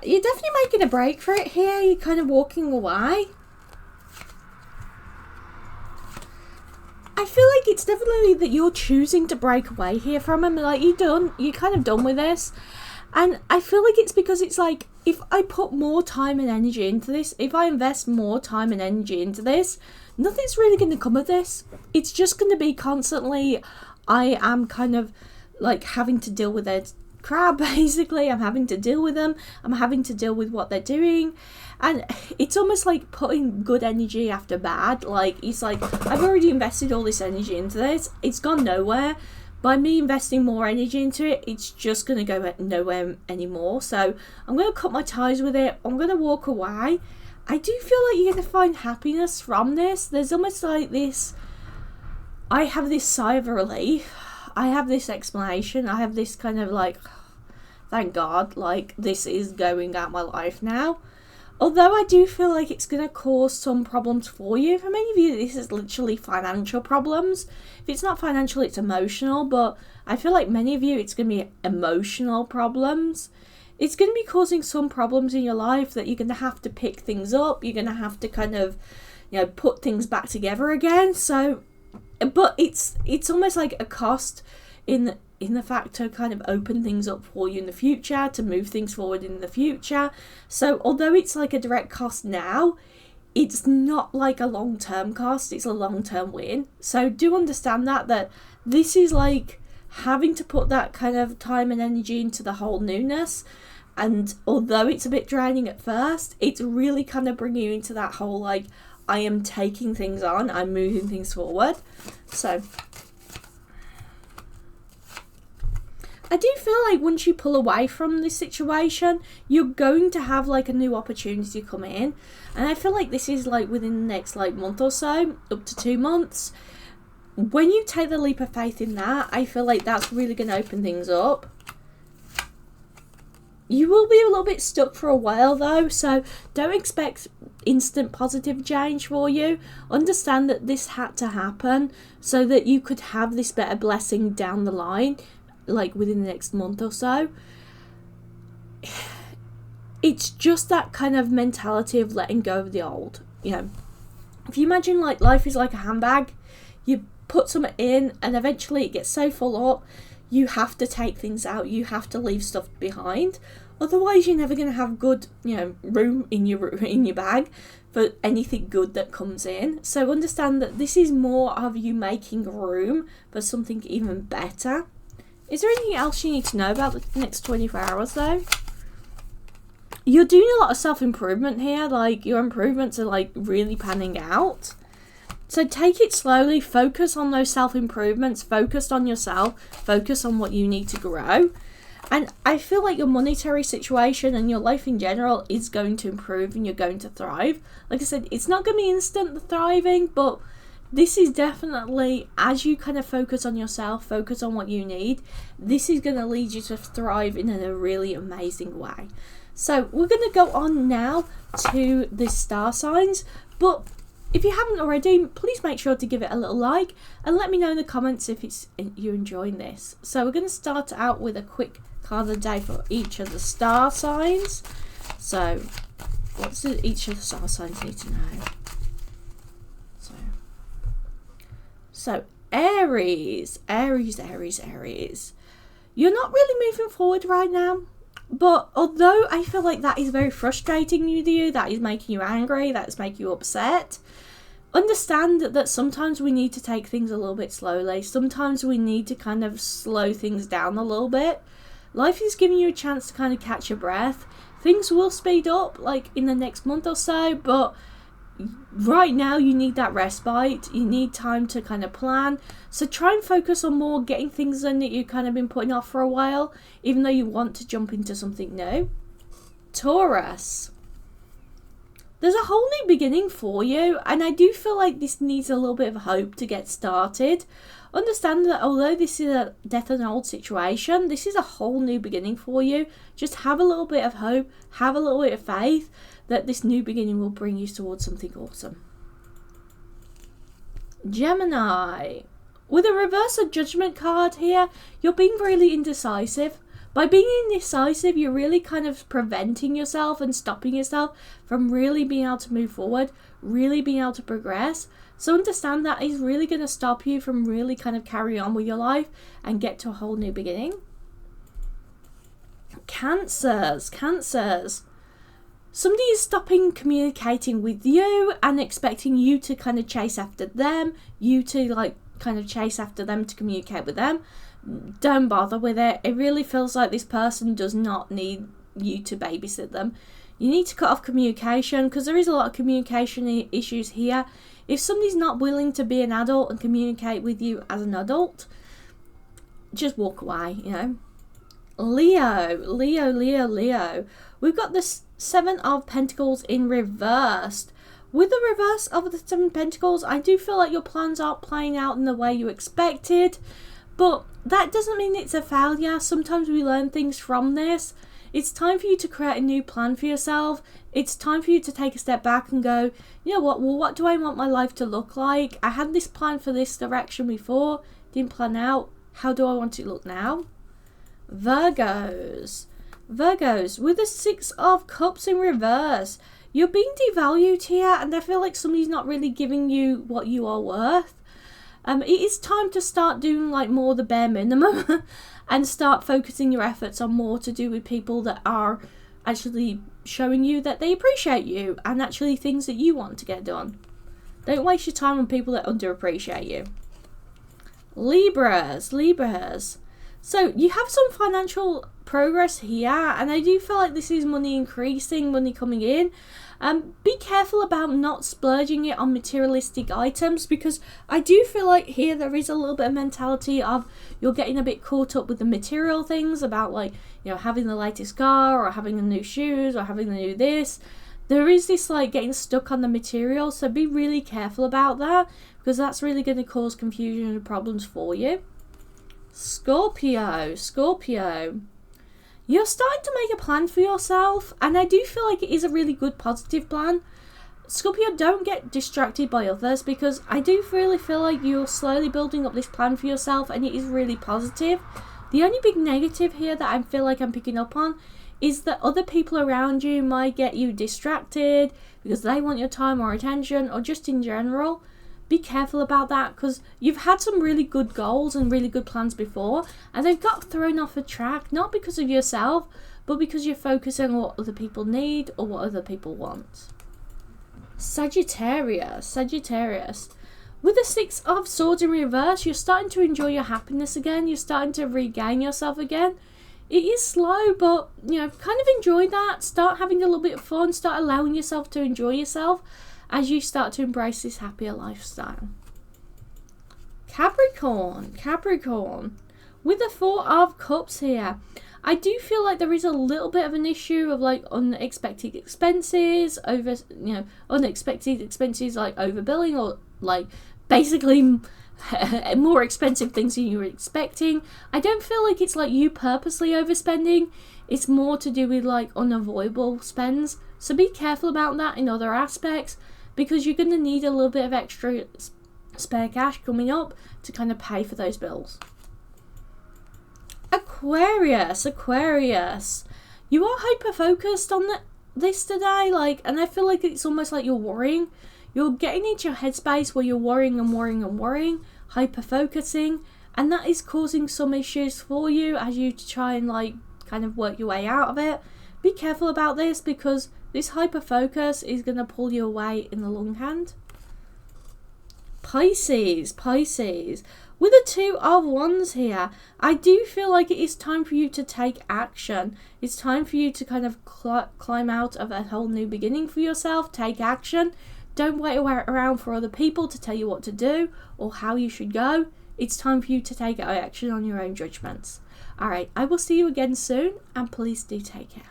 you're definitely making a break for it here. You're kind of walking away. I feel like it's definitely that you're choosing to break away here from him. Like, you're kind of done with this. And I feel like it's because it's like, if I put more time and energy into this, if I invest more time and energy into this, nothing's really going to come of this. It's just going to be constantly, I am kind of like having to deal with their crap, basically. I'm having to deal with them. I'm having to deal with what they're doing. And it's almost like putting good energy after bad. Like, it's like, I've already invested all this energy into this. It's gone nowhere. By me investing more energy into it, it's just going to go nowhere anymore. So I'm going to cut my ties with it. I'm going to walk away. I do feel like you're going to find happiness from this. There's almost like this, I have this sigh of relief. I have this explanation. I have this kind of like, thank God, like, this is going out my life now. Although I do feel like it's going to cause some problems for you. For many of you, this is literally financial problems. If it's not financial, it's emotional. But I feel like many of you, it's going to be emotional problems. It's going to be causing some problems in your life that you're going to have to pick things up. You're going to have to kind of, put things back together again. So, but it's almost like a cost in the fact to kind of open things up for you in the future, to move things forward in the future. So although it's like a direct cost now, it's not like a long-term cost, it's a long-term win. So do understand that this is like having to put that kind of time and energy into the whole newness. And although it's a bit draining at first, it's really kind of bringing you into that whole like, I am taking things on, I'm moving things forward. So I do feel like once you pull away from this situation, you're going to have like a new opportunity come in. And I feel like this is like within the next like month or so, up to 2 months. When you take the leap of faith in that, I feel like that's really going to open things up. You will be a little bit stuck for a while though, so don't expect instant positive change for you. Understand that this had to happen so that you could have this better blessing down the line, like within the next month or so. It's just that kind of mentality of letting go of the old. If you imagine like life is like a handbag, you put something in and eventually it gets so full up, you have to take things out, you have to leave stuff behind. Otherwise you're never going to have good room in your bag for anything good that comes in. So understand that this is more of you making room for something even better. Is there anything else you need to know about the next 24 hours though? You're doing a lot of self-improvement here. Like, your improvements are like really panning out. So take it slowly. Focus on those self-improvements. Focus on yourself. Focus on what you need to grow. And I feel like your monetary situation and your life in general is going to improve and you're going to thrive. Like I said, it's not going to be instant thriving, but this is definitely, as you kind of focus on yourself, focus on what you need, this is going to lead you to thrive in a really amazing way. So we're going to go on now to the star signs. But if you haven't already, please make sure to give it a little like and let me know in the comments if you're enjoying this. So we're going to start out with a quick card of the day for each of the star signs. So what does each of the star signs need to know? So Aries. You're not really moving forward right now. But although I feel like that is very frustrating to you, that is making you angry, that's making you upset, understand that sometimes we need to take things a little bit slowly. Sometimes we need to kind of slow things down a little bit. Life is giving you a chance to kind of catch your breath. Things will speed up like in the next month or so, but right now you need that respite. You need time to kind of plan. So try and focus on more getting things done that you've kind of been putting off for a while, even though you want to jump into something new. Taurus. There's a whole new beginning for you, and I do feel like this needs a little bit of hope to get started. Understand that although this is a death and old situation, this is a whole new beginning for you. Just have a little bit of hope, have a little bit of faith that this new beginning will bring you towards something awesome. Gemini. With a reverse of judgment card here, you're being really indecisive. By being indecisive, you're really kind of preventing yourself and stopping yourself from really being able to move forward, really being able to progress. So understand that is really going to stop you from really kind of carry on with your life and get to a whole new beginning. Cancers. Somebody is stopping communicating with you and expecting you to kind of chase after them, you to like kind of chase after them to communicate with them. Don't bother with it. It really feels like this person does not need you to babysit them. You need to cut off communication because there is a lot of communication issues here. If somebody's not willing to be an adult and communicate with you as an adult, just walk away, you know. Leo. We've got the Seven of Pentacles in reversed. With the reverse of the Seven of Pentacles, I do feel like your plans aren't playing out in the way you expected. But that doesn't mean it's a failure. Sometimes we learn things from this. It's time for you to create a new plan for yourself. It's time for you to take a step back and go, you know what, well, what do I want my life to look like? I had this plan for this direction before, didn't plan out. How do I want it to look now? Virgos, with the Six of Cups in reverse, you're being devalued here, and I feel like somebody's not really giving you what you are worth. It is time to start doing like more the bare minimum and start focusing your efforts on more to do with people that are actually showing you that they appreciate you and actually things that you want to get done. Don't waste your time on people that underappreciate you. Libras. So you have some financial progress here, and I do feel like this is money increasing, money coming in. Be careful about not splurging it on materialistic items, because I do feel like here there is a little bit of mentality of you're getting a bit caught up with the material things about, like, you know, having the latest car or having the new shoes or having the new this. There is this like getting stuck on the material, so be really careful about that, because that's really going to cause confusion and problems for you. Scorpio. You're starting to make a plan for yourself, and I do feel like it is a really good positive plan. Scorpio, don't get distracted by others, because I do really feel like you're slowly building up this plan for yourself, and it is really positive. The only big negative here that I feel like I'm picking up on is that other people around you might get you distracted because they want your time or attention, or just in general. Be careful about that, because you've had some really good goals and really good plans before, and they've got thrown off a track, not because of yourself, but because you're focusing on what other people need or what other people want. Sagittarius. With the Six of Swords in reverse, you're starting to enjoy your happiness again. You're starting to regain yourself again. It is slow, but, you know, kind of enjoy that. Start having a little bit of fun. Start allowing yourself to enjoy yourself as you start to embrace this happier lifestyle. Capricorn. With the Four of Cups here, I do feel like there is a little bit of an issue of like unexpected expenses, unexpected expenses like overbilling, or like basically more expensive things than you were expecting. I don't feel like it's like you purposely overspending. It's more to do with like unavoidable spends. So be careful about that in other aspects, because you're going to need a little bit of extra spare cash coming up to kind of pay for those bills. Aquarius. You are hyper-focused on this today, and I feel like it's almost like you're worrying. You're getting into your headspace where you're worrying, hyper-focusing, and that is causing some issues for you as you try and kind of work your way out of it. Be careful about this, because this hyper-focus is going to pull you away in the long hand. Pisces. With the Two of Wands here, I do feel like it is time for you to take action. It's time for you to kind of climb out of a whole new beginning for yourself. Take action. Don't wait around for other people to tell you what to do or how you should go. It's time for you to take action on your own judgments. Alright, I will see you again soon, and please do take care.